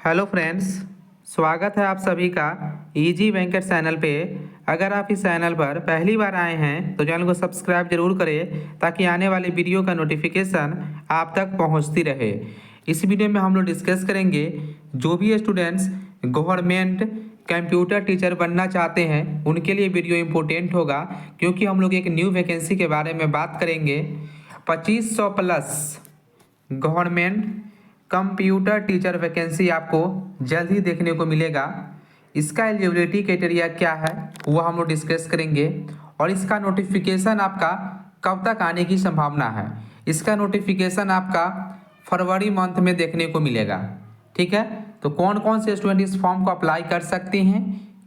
Hello friends, स्वागत है आप सभी का इजी वेंकट चैनल पे। अगर आप इस चैनल पर पहली बार आए हैं तो चैनल को सब्सक्राइब जरूर करें ताकि आने वाले वीडियो का नोटिफिकेशन आप तक पहुंचती रहे। इस वीडियो में हम लोग डिस्कस करेंगे जो भी स्टूडेंट्स गवर्नमेंट कंप्यूटर टीचर बनना चाहते हैं उनके लिए वीडियो इम्पोर्टेंट होगा, क्योंकि हम लोग एक न्यू वैकेंसी के बारे में बात करेंगे। 2500 plus government computer teacher vacancy आपको जल्द ही देखने को मिलेगा। इसका एलिजिबिलिटी क्राइटेरिया क्या है वो हम लोग डिस्कस करेंगे, और इसका नोटिफिकेशन आपका कब तक आने की संभावना है। इसका नोटिफिकेशन आपका फरवरी मंथ में देखने को मिलेगा। ठीक है, तो कौन कौन से स्टूडेंट इस फॉर्म को अप्लाई कर सकते हैं,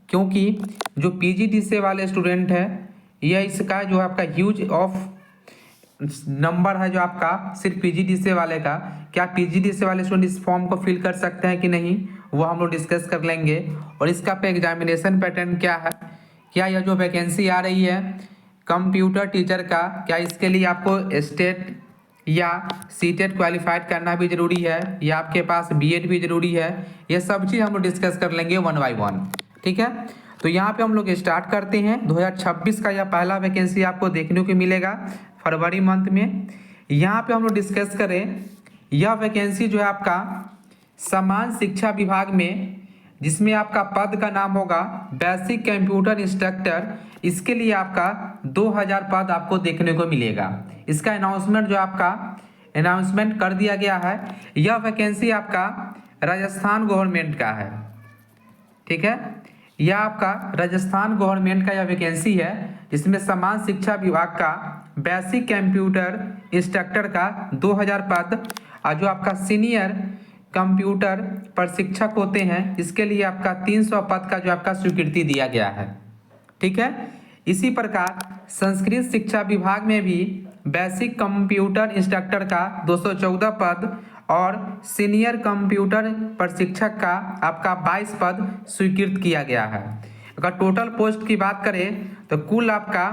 क्योंकि जो पीजीडीसीए वाले स्टूडेंट है यह इसका जो आपका ह्यूज ऑफ नंबर है जो आपका सिर्फ पीजीडीसीए वाले का, क्या पीजीडीसीए वाले स्टूडेंट इस फॉर्म को फिल कर सकते हैं कि नहीं वो हम लोग डिस्कस कर लेंगे। और इसका पे एग्जामिनेशन पैटर्न क्या है, क्या यह जो वैकेंसी आ रही है कंप्यूटर टीचर का, क्या इसके लिए आपको स्टेट या सीटेट क्वालिफाइड करना भी जरूरी है या आपके पास बीएड भी जरूरी है, ये सब चीज़ हम लोग डिस्कस कर लेंगे वन बाय वन। ठीक है, तो यहाँ पे हम लोग स्टार्ट करते हैं। 2026 का यह पहला वैकेंसी आपको देखने को मिलेगा फरवरी मंथ में। यहाँ पे हम लोग डिस्कस करें, यह वैकेंसी जो है आपका समान शिक्षा विभाग में, जिसमें आपका पद का नाम होगा बेसिक कंप्यूटर इंस्ट्रक्टर। इसके लिए आपका 2000 पद आपको देखने को मिलेगा। इसका अनाउंसमेंट जो आपका अनाउंसमेंट कर दिया गया है। यह वैकेंसी आपका राजस्थान गवर्नमेंट का है। ठीक है, यह आपका राजस्थान गवर्नमेंट का यह वैकेंसी है, जिसमें समान शिक्षा विभाग का बेसिक कंप्यूटर इंस्ट्रक्टर का 2000 पद, और जो आपका सीनियर कंप्यूटर प्रशिक्षक होते हैं इसके लिए आपका 300 पद का जो आपका स्वीकृति दिया गया है। ठीक है, इसी प्रकार संस्कृत शिक्षा विभाग में भी बेसिक कंप्यूटर इंस्ट्रक्टर का 214 पद और सीनियर कंप्यूटर प्रशिक्षक का आपका 22 पद स्वीकृत किया गया है। अगर टोटल पोस्ट की बात करें तो कुल आपका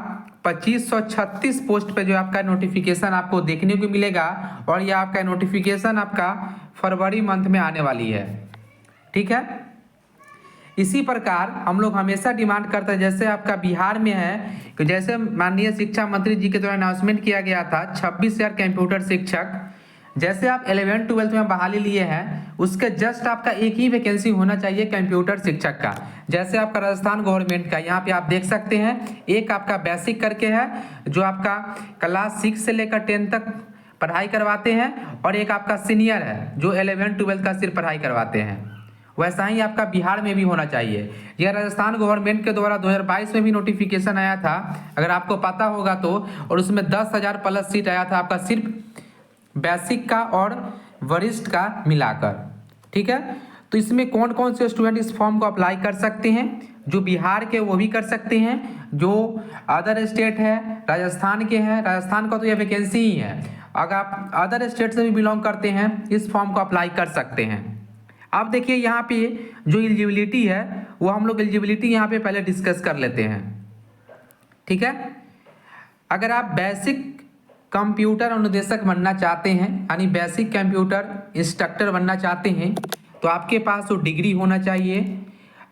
2536 पोस्ट पे जो आपका नोटिफिकेशन आपको देखने को मिलेगा, और यह आपका नोटिफिकेशन आपका फरवरी मंथ में आने वाली है। ठीक है, इसी प्रकार हम लोग हमेशा डिमांड करते हैं, जैसे आपका बिहार में है कि जैसे माननीय शिक्षा मंत्री जी के द्वारा अनाउंसमेंट किया गया था 26,000 कंप्यूटर शिक्षक, जैसे आप 11th-12th में बहाली लिए हैं उसके जस्ट आपका एक ही वैकेंसी होना चाहिए कंप्यूटर शिक्षक का। जैसे आपका राजस्थान गवर्नमेंट का यहाँ पे आप देख सकते हैं, एक आपका बेसिक करके है जो आपका क्लास 6 से लेकर 10 तक पढ़ाई करवाते हैं, और एक आपका सीनियर है जो 11th-12th का सिर्फ पढ़ाई करवाते हैं। वैसा ही आपका बिहार में भी होना चाहिए। यह राजस्थान गवर्नमेंट के द्वारा 2022 में भी नोटिफिकेशन आया था, अगर आपको पता होगा तो, और उसमें 10,000 प्लस सीट आया था आपका सिर्फ बेसिक का और वरिष्ठ का मिलाकर। ठीक है, तो इसमें कौन कौन से स्टूडेंट इस फॉर्म को अप्लाई कर सकते हैं, जो बिहार के वो भी कर सकते हैं, जो अदर स्टेट है राजस्थान के हैं, राजस्थान का तो यह वैकेंसी ही है, अगर आप अदर स्टेट से भी बिलोंग करते हैं इस फॉर्म को अप्लाई कर सकते हैं। अब देखिए यहाँ पे जो एलिजिबिलिटी है वो हम लोग एलिजिबिलिटी यहाँ पे पहले डिस्कस कर लेते हैं। ठीक है, अगर आप बेसिक कंप्यूटर अनुदेशक बनना चाहते हैं यानी बेसिक कंप्यूटर इंस्ट्रक्टर बनना चाहते हैं तो आपके पास तो डिग्री होना चाहिए।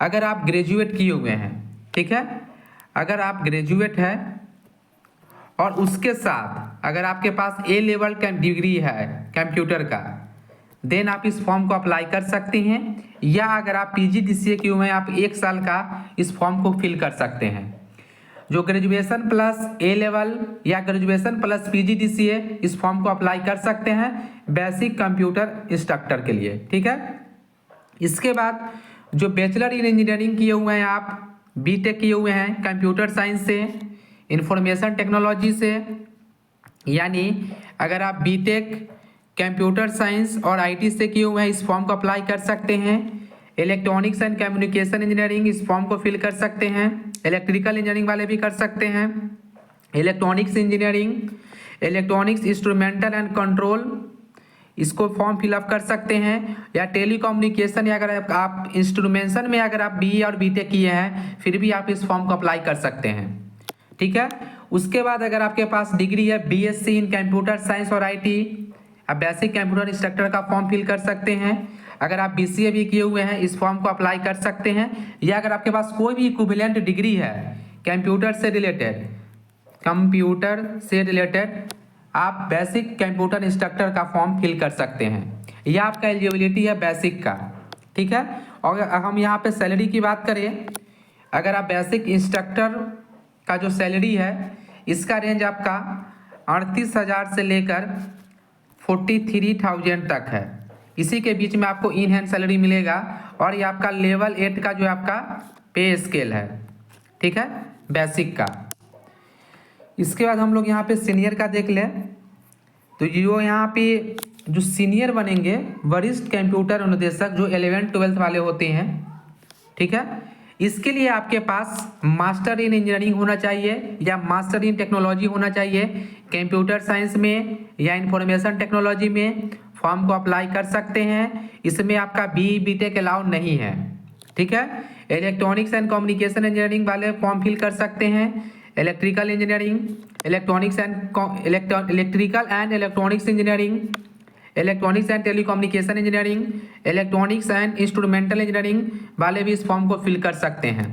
अगर आप ग्रेजुएट किए हुए हैं, ठीक है, अगर आप ग्रेजुएट हैं और उसके साथ अगर आपके पास ए लेवल का डिग्री है कंप्यूटर का, देन आप इस फॉर्म को अप्लाई कर सकते हैं। या अगर आप पीजीडीसीए किए हुए हैं आप 1 साल का इस फॉर्म को फिल कर सकते हैं। जो ग्रेजुएशन प्लस ए लेवल या ग्रेजुएशन प्लस पीजीडीसीए इस फॉर्म को अप्लाई कर सकते हैं बेसिक कंप्यूटर इंस्ट्रक्टर के लिए। ठीक है, इसके बाद जो बैचलर इन इंजीनियरिंग किए हुए हैं, आप बीटेक किए हुए हैं कंप्यूटर साइंस से, इंफॉर्मेशन टेक्नोलॉजी से, यानी अगर आप बीटेक कंप्यूटर साइंस और आईटी से किए हुए हैं इस फॉर्म को अप्लाई कर सकते हैं। इलेक्ट्रॉनिक्स एंड कम्युनिकेशन इंजीनियरिंग इस फॉर्म को फिल कर सकते हैं। इलेक्ट्रिकल इंजीनियरिंग वाले भी कर सकते हैं। Electronics engineering, electronics instrumental and control इसको फॉर्म फिलअप कर सकते हैं। या टेलीकम्युनिकेशन, या अगर आप इंस्ट्रूमेंटेशन में अगर आप बीए और बीटेक किए हैं फिर भी आप इस फॉर्म को अप्लाई कर सकते हैं। ठीक है, उसके बाद अगर आपके पास डिग्री है बीएससी इन कंप्यूटर साइंस और आईटी, आप बेसिक कंप्यूटर इंस्ट्रक्टर का फॉर्म फिल कर सकते हैं। अगर आप BCA भी किए हुए हैं इस फॉर्म को अप्लाई कर सकते हैं, या अगर आपके पास कोई भी इक्विवेलेंट डिग्री है कंप्यूटर से रिलेटेड आप बेसिक कंप्यूटर इंस्ट्रक्टर का फॉर्म फिल कर सकते हैं। यह आपका एलिजिबिलिटी है बेसिक का, ठीक है। और हम यहाँ पे सैलरी की बात करें, अगर आप बेसिक इंस्ट्रक्टर का जो सैलरी है इसका रेंज आपका 38,000 से लेकर 43,000 तक है। इसी के बीच में आपको इन हैंड सैलरी मिलेगा, और ये आपका लेवल 8 का जो आपका पे स्केल है, ठीक है, बेसिक का। इसके बाद हम लोग यहाँ पे सीनियर का देख लें, तो जो यहाँ पे जो सीनियर बनेंगे वरिष्ठ कंप्यूटर अनुदेशक जो 11th-12th वाले होते हैं, ठीक है। इसके लिए आपके पास मास्टर इन इंजीनियरिंग होना चाहिए या मास्टर इन टेक्नोलॉजी होना चाहिए, कंप्यूटर साइंस में या इंफॉर्मेशन टेक्नोलॉजी में फॉर्म को अप्लाई कर सकते हैं। इसमें आपका BE/BTech अलाउ नहीं है, ठीक है। इलेक्ट्रॉनिक्स एंड कम्युनिकेशन इंजीनियरिंग वाले फॉर्म फिल कर सकते हैं, electrical engineering, electrical and electronics engineering, electronics and telecommunication engineering, electronics and instrumental engineering वाले भी इस फॉर्म को फिल कर सकते हैं।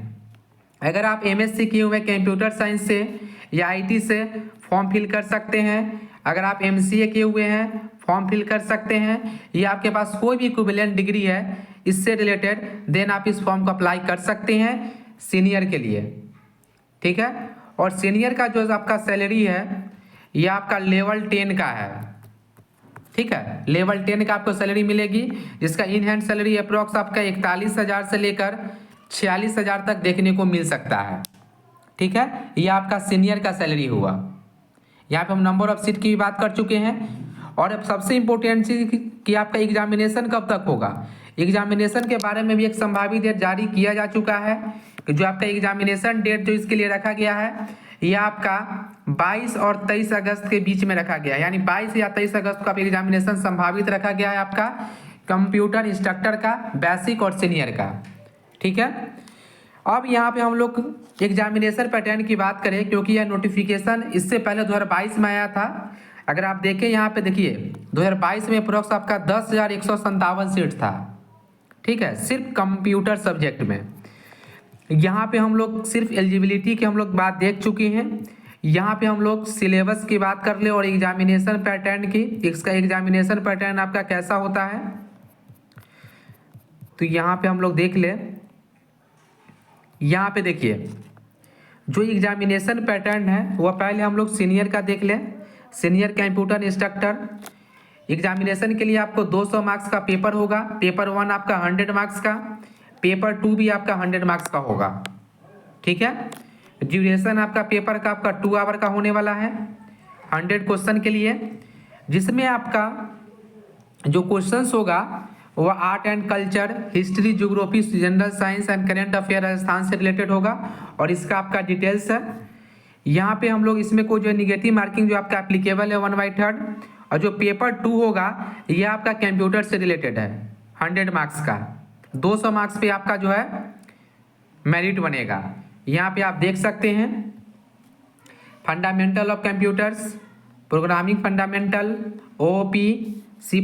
अगर आप MSc किए हुए कंप्यूटर साइंस से या IT से फॉर्म फिल कर सकते हैं। अगर आप MCA किए हुए हैं फॉर्म फिल कर सकते हैं, या आपके पास कोई भी इक्विवेलेंट डिग्री है इससे रिलेटेड, देन आप इस फॉर्म को अप्लाई कर सकते हैं सीनियर के लिए, ठीक है। और सीनियर का जो आपका सैलरी है यह आपका लेवल 10 का है, ठीक है। लेवल 10 का आपको सैलरी मिलेगी, जिसका इन हैंड सैलरी अप्रोक्स आपका 41,000 से लेकर 46,000 तक देखने को मिल सकता है, ठीक है। यह आपका सीनियर का सैलरी हुआ। यहाँ पे हम नंबर ऑफ सीट की भी बात कर चुके हैं। और अब सबसे इम्पोर्टेंट चीज कि आपका एग्जामिनेशन कब तक होगा। एग्जामिनेशन के बारे में भी एक संभावित डेट जारी किया जा चुका है, कि जो आपका एग्जामिनेशन डेट जो इसके लिए रखा गया है यह आपका 22 और 23 अगस्त के बीच में रखा गया है। यानी 22 या 23 अगस्त को आप एग्जामिनेशन संभावित रखा गया है आपका कंप्यूटर इंस्ट्रक्टर का, बेसिक और सीनियर का, ठीक है। अब यहाँ पे हम लोग एग्जामिनेशन पैटर्न की बात करें, क्योंकि यह नोटिफिकेशन इससे पहले 2022 में आया था। अगर आप देखें यहाँ पे देखिए 2022 में अप्रोक्स आपका 10,157 सीट था, ठीक है, सिर्फ कंप्यूटर सब्जेक्ट में। यहाँ पे हम लोग सिर्फ एलिजिबिलिटी की हम लोग बात देख चुके हैं। यहाँ पे हम लोग सिलेबस की बात कर ले और एग्जामिनेशन पैटर्न की, इसका एग्जामिनेशन पैटर्न आपका कैसा होता है तो यहाँ पे हम लोग देख ले। यहाँ पे देखिए जो एग्जामिनेशन पैटर्न है वह पहले हम लोग सीनियर का देख ले। सीनियर कंप्यूटर इंस्ट्रक्टर एग्जामिनेशन के लिए आपको 200 मार्क्स का पेपर होगा। पेपर 1 आपका 100 मार्क्स का, पेपर 2 भी आपका 100 मार्क्स का होगा, ठीक है। ड्यूरेशन आपका पेपर का आपका 2 आवर का होने वाला है 100 क्वेश्चन के लिए, जिसमें आपका जो क्वेश्चंस होगा वह art and culture, history, geography, general science and current affair Rajasthan से रिलेटेड होगा, और इसका आपका डिटेल्स है। यहाँ पे हम लोग इसमें कोई जो निगेटिव मार्किंग जो आपका एप्लीकेबल है 1/3, और जो पेपर 2 होगा यह आपका कंप्यूटर से रिलेटेड है 100 मार्क्स का। 200 मार्क्स पे आपका जो है मेरिट बनेगा। यहाँ पे आप देख सकते हैं fundamental of computers, programming fundamental, OOP, C++,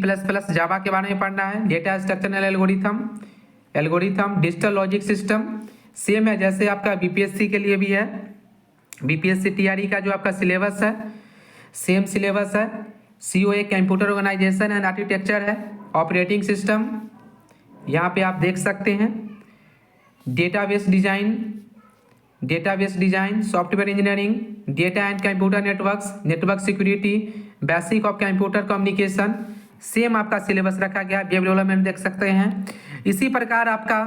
जावा के बारे में पढ़ना है, data structural algorithm, digital logic system. Same है जैसे आपका BPSC के लिए भी है, BPSC TRE का जो आपका सिलेबस है सेम सिलेबस है। COA computer organisation and architecture है। ऑपरेटिंग सिस्टम यहाँ पे आप देख सकते हैं, database design, software engineering, data and computer networks, network security, basic of computer communication, same आपका सिलेबस रखा गया। वेब डेवलपमेंट देख सकते हैं। इसी प्रकार आपका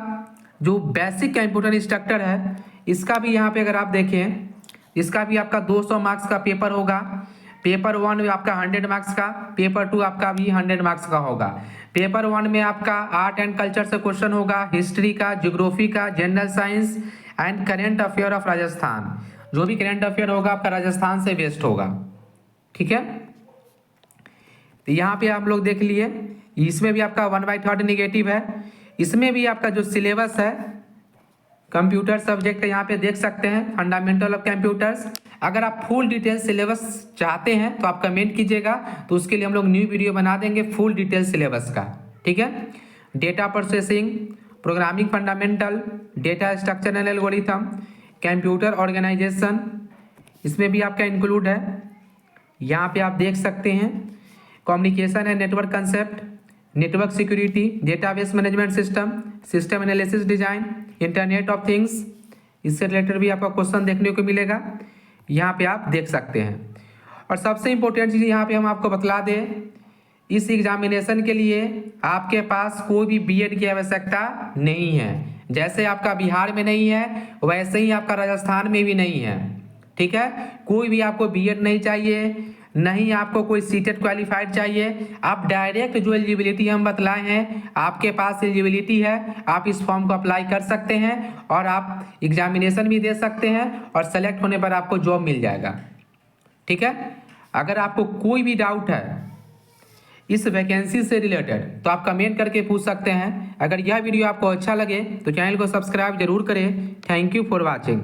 जो बेसिक कंप्यूटर इंस्ट्रक्टर है इसका भी यहाँ पे अगर आप देखें इसका भी आपका 200 मार्क्स का पेपर होगा। पेपर 1 आपका 100 मार्क्स का, पेपर 2 आपका भी 100 मार्क्स का होगा। पेपर 1 में आपका आर्ट एंड कल्चर से क्वेश्चन होगा, हिस्ट्री का, ज्योग्राफी का, general science and current affair of Rajasthan. जो भी करेंट अफेयर होगा आपका राजस्थान से बेस्ड होगा, ठीक है। तो यहाँ पे आप लोग देख लिए, इसमें भी आपका 1/3 निगेटिव है। इसमें भी आपका जो सिलेबस है कंप्यूटर सब्जेक्ट यहाँ पे देख सकते हैं, फंडामेंटल ऑफ कंप्यूटर्स। अगर आप फुल डिटेल सिलेबस चाहते हैं तो आप कमेंट कीजिएगा, तो उसके लिए हम लोग न्यू वीडियो बना देंगे फुल डिटेल सिलेबस का, ठीक है। Data processing, programming fundamental, data structure and algorithm, computer organisation, इसमें भी आपका इंक्लूड है। यहाँ पे आप देख सकते हैं communication and network concept, network security, database management system, system analysis design, internet of things, इससे रिलेटेड भी आपको क्वेश्चन देखने को मिलेगा, यहाँ पे आप देख सकते हैं। और सबसे इम्पोर्टेंट चीज़ यहाँ पे हम आपको बतला दें, इस एग्जामिनेशन के लिए आपके पास कोई भी बीएड की आवश्यकता नहीं है। जैसे आपका बिहार में नहीं है वैसे ही आपका राजस्थान में भी नहीं है, ठीक है। कोई भी आपको बीएड नहीं चाहिए, नहीं आपको कोई सीटेट क्वालिफाइड चाहिए। आप डायरेक्ट जो एलिजिबिलिटी हम बतलाए हैं, आपके पास एलिजिबिलिटी है, आप इस फॉर्म को अप्लाई कर सकते हैं और आप एग्जामिनेशन भी दे सकते हैं और सेलेक्ट होने पर आपको जॉब मिल जाएगा, ठीक है। अगर आपको कोई भी डाउट है इस वैकेंसी से रिलेटेड तो आप कमेंट करके पूछ सकते हैं। अगर यह वीडियो आपको अच्छा लगे तो चैनल को सब्सक्राइब जरूर करें। Thank you for watching.